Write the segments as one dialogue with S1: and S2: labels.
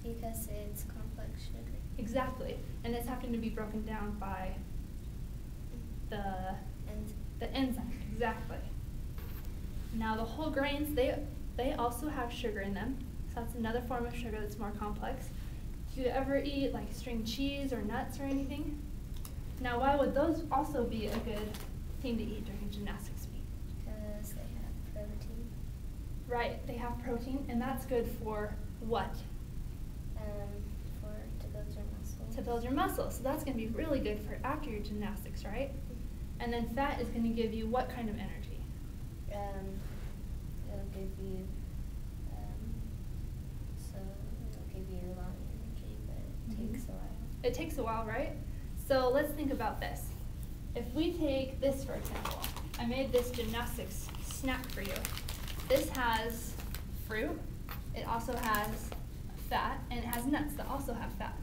S1: Because it's complex sugar.
S2: Exactly. And it's having to be broken down by the enzyme. Exactly. Now the whole grains, they also have sugar in them. So that's another form of sugar that's more complex. Do you ever eat like string cheese or nuts or anything? Now why would those also be a good thing to eat during a gymnastics meet?
S1: Because they have protein.
S2: Right, they have protein, and that's good for what?
S1: To build your muscles.
S2: To build your muscles. So that's going to be really good for after your gymnastics, right? And then fat is going to give you what kind of energy?
S1: It'll give you a lot of energy, but it takes a while.
S2: It takes a while, right? So let's think about this. If we take this, for example, I made this gymnastics snack for you. This has fruit, it also has fat, and it has nuts that also have fat.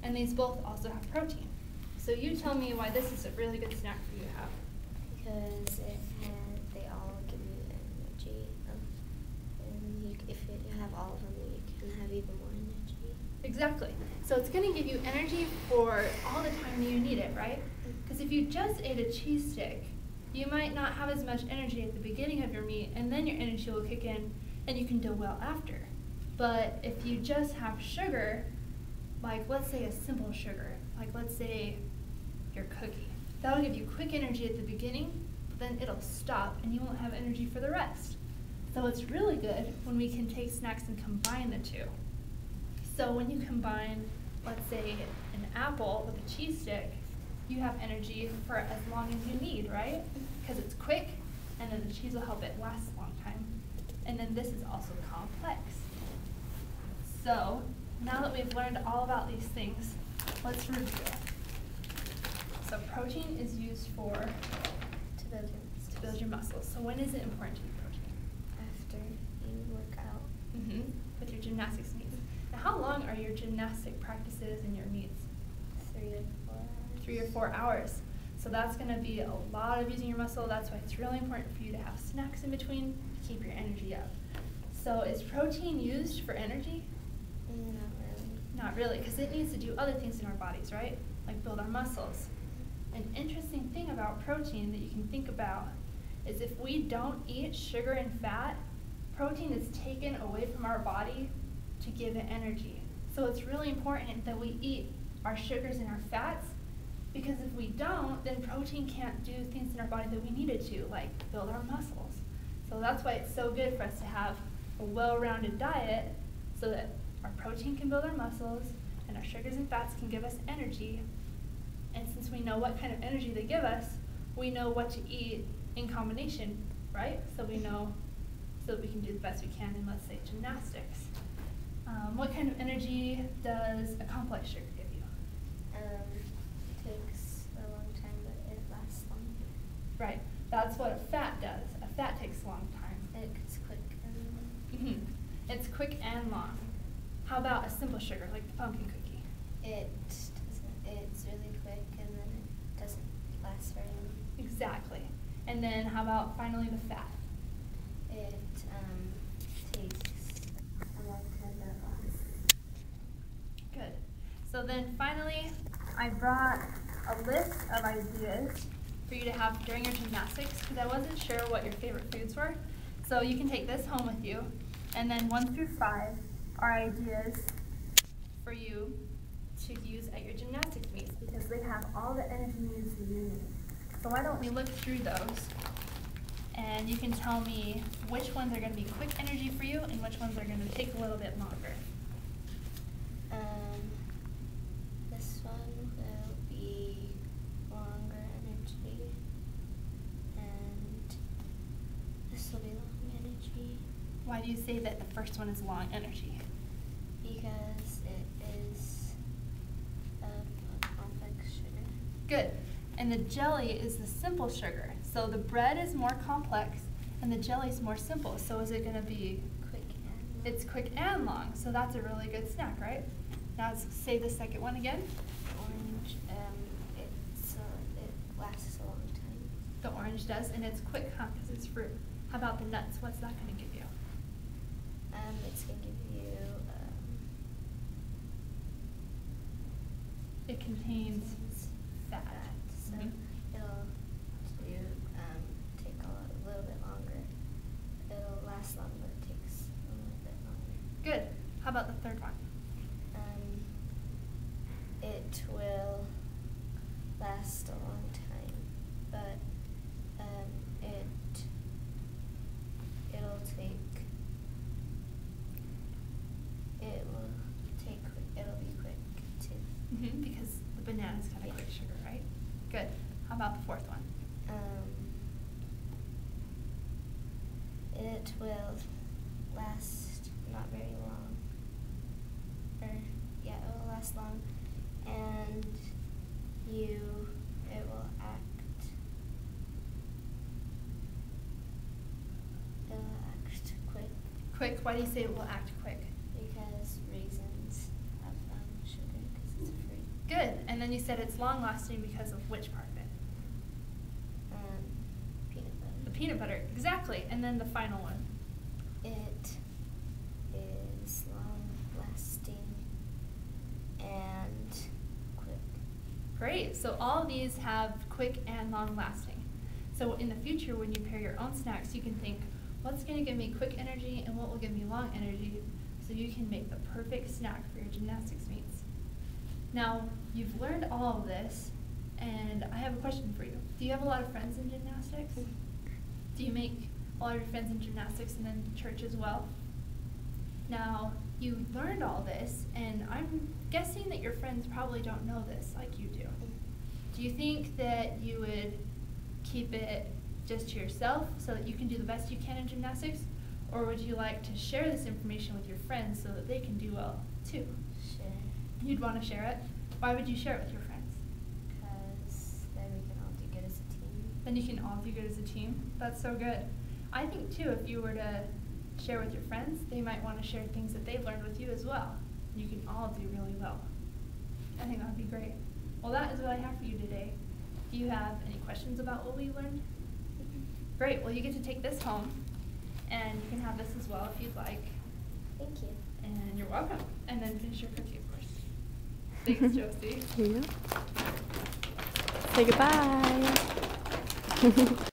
S2: And these both also have protein. So you tell me why this is a really good snack for you to have.
S1: Because they all give you energy. And if you have all of them, you can have even more energy.
S2: Exactly. So it's going to give you energy for all the time that you need it, right? Because if you just ate a cheese stick, you might not have as much energy at the beginning of your meet, and then your energy will kick in, and you can do well after. But if you just have sugar, like let's say a simple sugar, like let's say your cookie, that'll give you quick energy at the beginning, but then it'll stop, and you won't have energy for the rest. So it's really good when we can take snacks and combine the two. So when you combine, let's say, an apple with a cheese stick, you have energy for as long as you need, right? Because it's quick, and then the cheese will help it last a long time. And then this is also complex. So now that we've learned all about these things, let's review. So protein is used for to build your muscles. So when is it important to eat protein?
S1: After you work out.
S2: With your gymnastics meets. Now how long are your gymnastic practices and your meets?
S1: 3 or 4 hours.
S2: 3 or 4 hours. So that's going to be a lot of using your muscle. That's why it's really important for you to have snacks in between to keep your energy up. So is protein used for energy?
S1: Not really.
S2: Not really, because it needs to do other things in our bodies, right? Like build our muscles. An interesting thing about protein that you can think about is if we don't eat sugar and fat, protein is taken away from our body to give it energy. So it's really important that we eat our sugars and our fats, because if we don't, then protein can't do things in our body that we need it to, like build our muscles. So that's why it's so good for us to have a well-rounded diet so that our protein can build our muscles and our sugars and fats can give us energy. And since we know what kind of energy they give us, we know what to eat in combination, right? So we know so that we can do the best we can in, let's say, gymnastics. What kind of energy does a complex sugar give you?
S1: It takes a long time, but it lasts long.
S2: Right. That's what a fat does. A fat takes a long time.
S1: It's quick and long.
S2: It's quick and long. How about a simple sugar, like the pumpkin cookie?
S1: It's really quick, and then it doesn't last very long.
S2: Exactly. And then how about finally the fat?
S1: It takes a long time, but it lasts.
S2: Good. So then finally, I brought a list of ideas for you to have during your gymnastics, because I wasn't sure what your favorite foods were. So you can take this home with you, and then 1 through 5 are ideas for you to use at your gymnastics meets, because they have all the energy needs that you need. So why don't we look through those, and you can tell me which ones are going to be quick energy for you and which ones are going to take a little bit longer.
S1: This one will be longer energy, and this will be long energy.
S2: Why do you say that the first one is long energy?
S1: Because it is a complex sugar.
S2: Good. And the jelly is the simple sugar. So the bread is more complex and the jelly is more simple. So is it going to be
S1: Quick and long.
S2: It's quick and long. So that's a really good snack, right? Now let's say the second one again.
S1: Orange, it lasts a long time.
S2: The orange does, and it's quick, huh? Because it's fruit. How about the nuts? What's that going to give you?
S1: It's going to give you
S2: contains fat.
S1: So
S2: Mhm.
S1: it'll take a little bit longer. It'll last long, but it takes a little bit longer.
S2: Good. How about the third one?
S1: It will last a long time, but it'll be quick too.
S2: Because the banana's got a quick sugar, right? Good. How about the fourth one?
S1: It will last not very long. It will last long, and it will act quick.
S2: Quick. Why do you say it will act quick?
S1: Because raisins have sugar because it's a fruit.
S2: Good. And then you said it's long lasting because of which part of it?
S1: Peanut butter.
S2: The peanut butter. Exactly. And then the final one.
S1: It is long lasting and quick.
S2: Great. So all of these have quick and long lasting. So in the future, when you pair your own snacks, you can think, what's going to give me quick energy and what will give me long energy, so you can make the perfect snack for your gymnastics meets. Now, you've learned all of this, and I have a question for you. Do you have a lot of friends in gymnastics? Do you make a lot of your friends in gymnastics and in church as well? Now, you learned all this, and I'm guessing that your friends probably don't know this like you do. Do you think that you would keep it just to yourself so that you can do the best you can in gymnastics? Or would you like to share this information with your friends so that they can do well too?
S1: Share.
S2: You'd want to share it? Why would you share it with your friends?
S1: Because then we can all do good as a team.
S2: Then you can all do good as a team? That's so good. I think too, if you were to share with your friends, they might want to share things that they've learned with you as well. You can all do really well. I think that would be great. Well, that is what I have for you today. Do you have any questions about what we learned? Great. Well, you get to take this home, and you can have this as well if you'd like.
S1: Thank you.
S2: And you're welcome. And then finish your cookie, of course. Thanks, Josie.
S3: Here you go. Say goodbye.